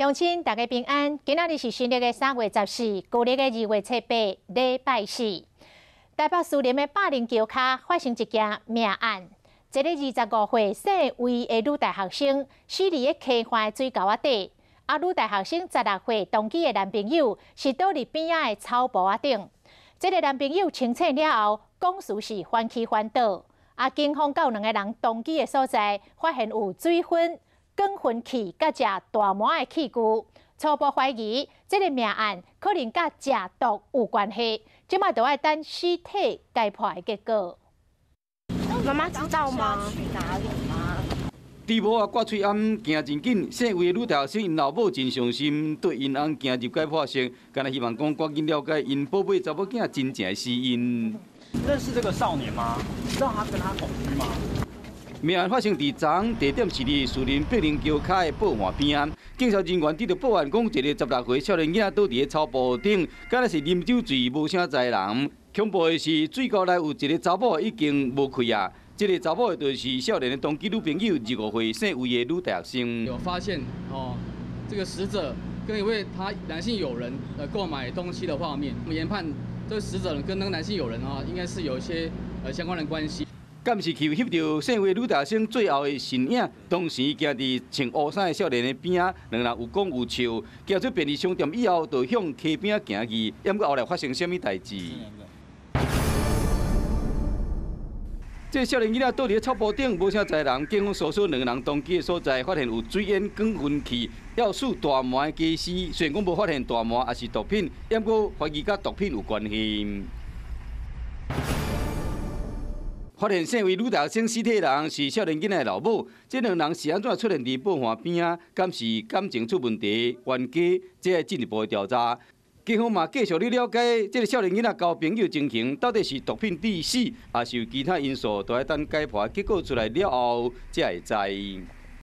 乡亲大家平安，今仔日是新历的3月14，旧历的2月7日，礼拜4。台北士林的百灵桥下发生一件命案，一个25岁姓魏的女大学生死伫个溪畔的水沟仔底，女大学生16岁同居的男朋友是倒伫边仔的草埔仔顶。这个男朋友清醒了后，讲述是翻起翻倒。警方到2个人同居的所在，发现有水粉、光分器甲食大麻的器具，初步怀疑这个命案可能甲食毒有关系，即马就要等尸体解剖的结果。妈妈知道吗？去哪里吗？猪毛刮喙暗行真紧，姓魏的女大学生因老母真伤心，对因翁行入解剖室，干那希望讲赶紧了解因宝贝查某囝真正的死因。认识这个少年吗？知道他跟他同居吗？命案发生伫昨昏，地点是伫士林百灵桥下的报案边啊。警察人员接到报案，讲一个16岁少年囝倒伫个草埔顶，敢若是啉酒醉无啥在人。恐怖的是，水沟内有一个查某已经无气啊。这个查某就是少年的同居女朋友，25岁姓魏的女大学生。有发现这个死者跟一位他男性友人购买东西的画面，我们研判这个死者跟那个男性友人应该是有一些相关的关系。敢是去翕到姓魏女大学生最后的身影，当时行伫穿乌衫的少年的边仔，两人有讲有笑，行出便利商店以后，就向溪边行去，也毋过后来发生什么代志？这少年囡仔倒伫草埔顶，无啥在人。警方搜索2个人同居的所在，发现有水烟、光分器、要数大麻的家私。虽然讲无发现大麻也是毒品，也毋过怀疑甲毒品有关系。发现姓魏女大学生尸体的人是少年囡仔的老母，这2人是安怎出现伫报案边啊？敢是感情出问题、冤家？这要进一步的调查。警方嘛继续去了解这个少年囡仔交朋友情形，到底是毒品致死，还是有其他因素？都要等解剖结果出来了后，才会知。